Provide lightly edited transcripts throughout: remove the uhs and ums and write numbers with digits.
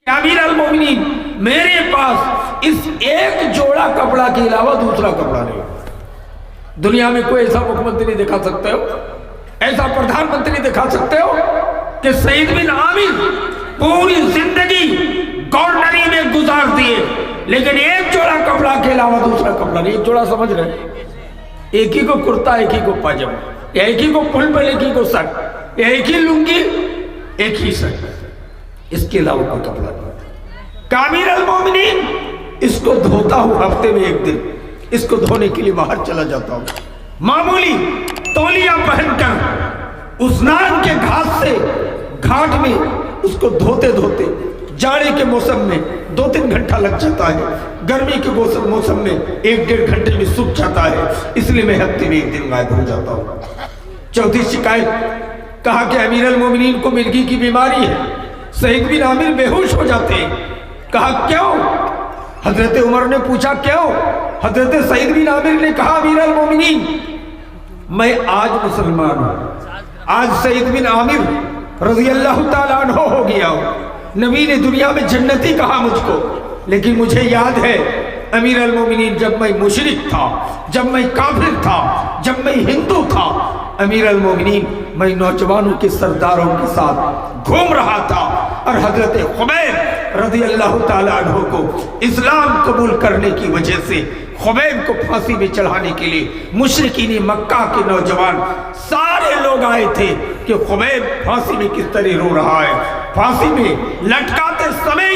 امیر المومنین میرے پاس اس ایک جوڑا کپڑا کے علاوہ دوسرا کپڑا نہیں. دنیا میں کوئی ایسا مکھ منتری دکھا سکتے ہو, ایسا پردھان منتری دکھا سکتے ہو کہ سعید بن عامر پوری زندگی گورنری میں گزار دیے لیکن ایک جوڑا کپڑا کے علاوہ دوسرا کپڑا نہیں. ایک جوڑا سمجھ رہے, ایک ہی کو کرتا, ایک ہی کو پاجامہ, ایک ہی کو پھل بل, ایک ہی کو سٹ, ایک ہی لنگی, ایک ہی سٹ, اس کے علاوہ کوئی کپڑا نہیں. امیر المومنین اس کو دھوتا ہوں ہفتے میں ایک دن, اس کو دھونے کے لیے باہر چلا جاتا ہوں, معمولی تولیہ پہن کر اسنان کے گھاٹ سے گھاٹ میں اس کو دھوتے دھوتے جاڑے کے موسم میں 2-3 گھنٹہ لگ جاتا ہے, گرمی کے موسم میں 1-1.5 گھنٹے میں سوکھ جاتا ہے, اس لیے میں ہفتے میں ایک دن غائب ہو جاتا ہوں. چوتھی شکایت, کہا کہ امیر المومنین کو مرگی کی بیماری ہے, سعید بن عامر بے ہوش ہو جاتے ہیں. کہا کیوں؟ حضرت عمر نے پوچھا کیوں؟ حضرت سعید بن عامر نے کہا امیر المومنین میں آج مسلمان ہوں, آج سعید بن عامر رضی اللہ تعالیٰ عنہ ہو گیا ہوں. نبی نے دنیا میں جنتی کہا مجھ کو, لیکن مجھے یاد ہے امیر المومنین جب میں مشرک تھا, جب میں کافر تھا, جب میں ہندو تھا, امیر المومنین میں نوجوانوں کے سرداروں کے ساتھ گھوم رہا تھا اور حضرت خبیب رضی اللہ تعالیٰ عنہ کو اسلام قبول کرنے کی وجہ سے خبیب کو پھانسی میں چڑھانے کے لیے مشرکین مکہ کے نوجوان سارے لوگ آئے تھے کہ خبیب پھانسی میں کس طرح رو رہا ہے. پھانسی میں لٹکاتے سمے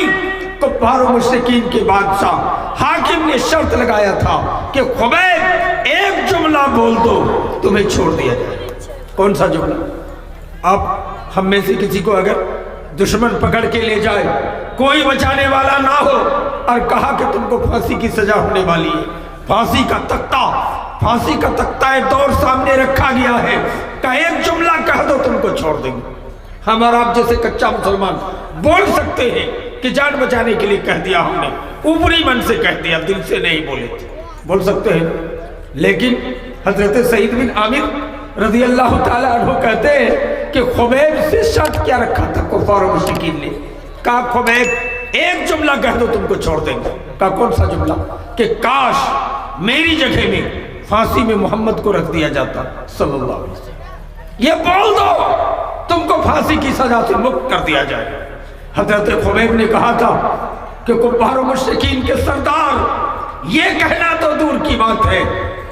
کفار و مشرکین کے بادشاہ حاکم نے شرط لگایا تھا کہ خبیب ایک جملہ بول دو تمہیں چھوڑ دیا جائے. کون سا جملہ؟ اب ہم میں سے کسی کو اگر دشمن پکڑ کے لے جائے, کوئی بچانے والا نہ ہو, اور کہا کہ تم کو پھانسی کی سزا ہونے والی ہے, پھانسی کا تختہ دور سامنے رکھا گیا ہے, کہ ایک جملہ کہہ دو تم کو چھوڑ دیں گے. ہم اور آپ جیسے کچا مسلمان بول سکتے ہیں کہ جان بچانے کے لیے کہہ دیا, ہم نے اوپری من سے کہہ دیا, دل سے نہیں بولے تھے, بول سکتے ہیں. لیکن حضرت سعید بن عامر رضی اللہ تعالیٰ عنہ کہتے ہیں کہ خبیب سے شرط کیا رکھا تھا کفار و مشرکین نے, کہا خبیب ایک جملہ کہہ دو تم کو چھوڑ دیں گے. کہا کون سا جملہ؟ کہ کاش میری جگہ میں پھانسی میں محمد کو رکھ دیا جاتا صلی اللہ علیہ وسلم, یہ بول دو تم کو پھانسی کی سزا سے مکت کر دیا جائے. حضرت خبیب نے کہا تھا کہ کفار و مشرکین کے سردار یہ کہنا تو دور کی بات ہے,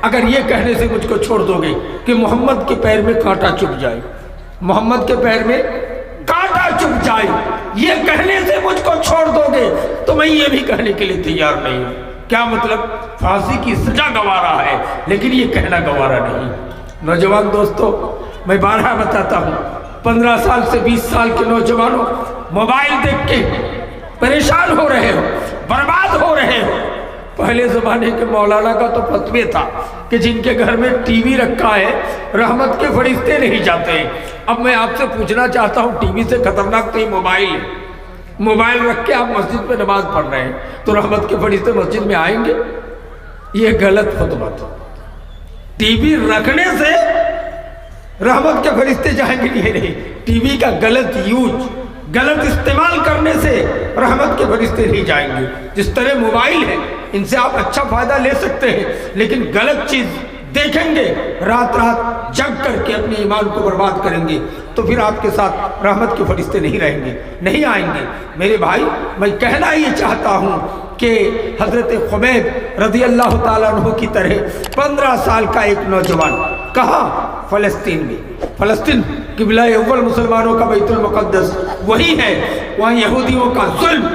اگر یہ کہنے سے مجھ کو چھوڑ دو گے کہ محمد کے پیر میں کانٹا چبھ جائے, محمد کے پیر میں کانٹا چبھ جائے, یہ کہنے سے مجھ کو چھوڑ دو گے تو میں یہ بھی کہنے کے لیے تیار نہیں ہوں. کیا مطلب؟ پھانسی کی سزا گوارا ہے لیکن یہ کہنا گوارا نہیں. نوجوان دوستو, میں بارہا بتاتا ہوں, 15 سال سے 20 سال کے نوجوانوں موبائل دیکھ کے پریشان ہو رہے ہو, برباد ہو رہے ہو. پہلے زمانے کے مولانا کا تو فتوی تھا کہ جن کے گھر میں ٹی وی رکھا ہے رحمت کے فرشتے نہیں جاتے ہیں. اب میں آپ سے پوچھنا چاہتا ہوں, ٹی وی سے خطرناک تو یہ موبائل ہے, موبائل رکھ کے آپ مسجد پہ نماز پڑھ رہے ہیں تو رحمت کے فرشتے مسجد میں آئیں گے؟ یہ غلط فتویٰ تھا. ٹی وی رکھنے سے رحمت کے فرشتے جائیں گے نہیں, ٹی وی کا غلط یوز, غلط استعمال کرنے سے رحمت کے فرشتے نہیں جائیں گے. جس طرح موبائل ہے ان سے آپ اچھا فائدہ لے سکتے ہیں, لیکن غلط چیز دیکھیں گے, رات رات جگ کر کے اپنے ایمان کو برباد کریں گے تو پھر آپ کے ساتھ رحمت کے فرشتے نہیں رہیں گے, نہیں آئیں گے. میرے بھائی, میں کہنا یہ چاہتا ہوں کہ حضرت خبیب رضی اللہ تعالیٰ عنہ کی طرح 15 سال کا ایک نوجوان, کہاں؟ فلسطین میں. فلسطین قبلہ اول مسلمانوں کا بیت المقدس وہی ہے, وہاں یہودیوں کا ظلم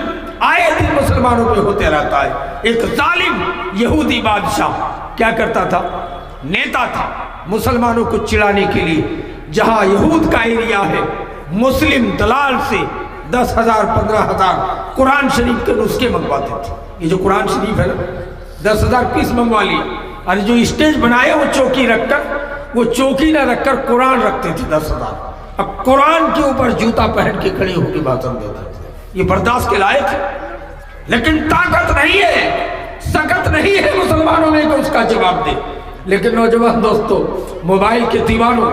آئے دن مسلمانوں پہ ہوتے رہتا ہے. ایک ظالم یہودی بادشاہ کیا کرتا تھا؟ نیتا تھا مسلمانوں کو چڑھانے کے لیے. جہاں یہود کا ایریا ہے, مسلم دلال سے 10,000 15,000 قرآن شریف کے نسخے منگواتے تھے. یہ جو قرآن شریف ہے نا, 10,000 پیس منگوا لیے, اور جو اسٹیج بنائے وہ چوکی رکھ کر, وہ چوکی نہ رکھ کر قرآن رکھتے تھے 10,000. اب قرآن کے اوپر جوتا پہن کے کھڑے ہو کے بھاشن دیتے تھے. یہ برداشت کے لائق ہے, لیکن طاقت نہیں ہے, سکت نہیں ہے مسلمانوں میں کہ اس کا جواب دے. لیکن نوجوان دوستو, موبائل کے دیوانوں,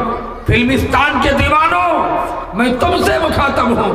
فلمستان کے دیوانوں, میں تم سے مخاطب ہوں,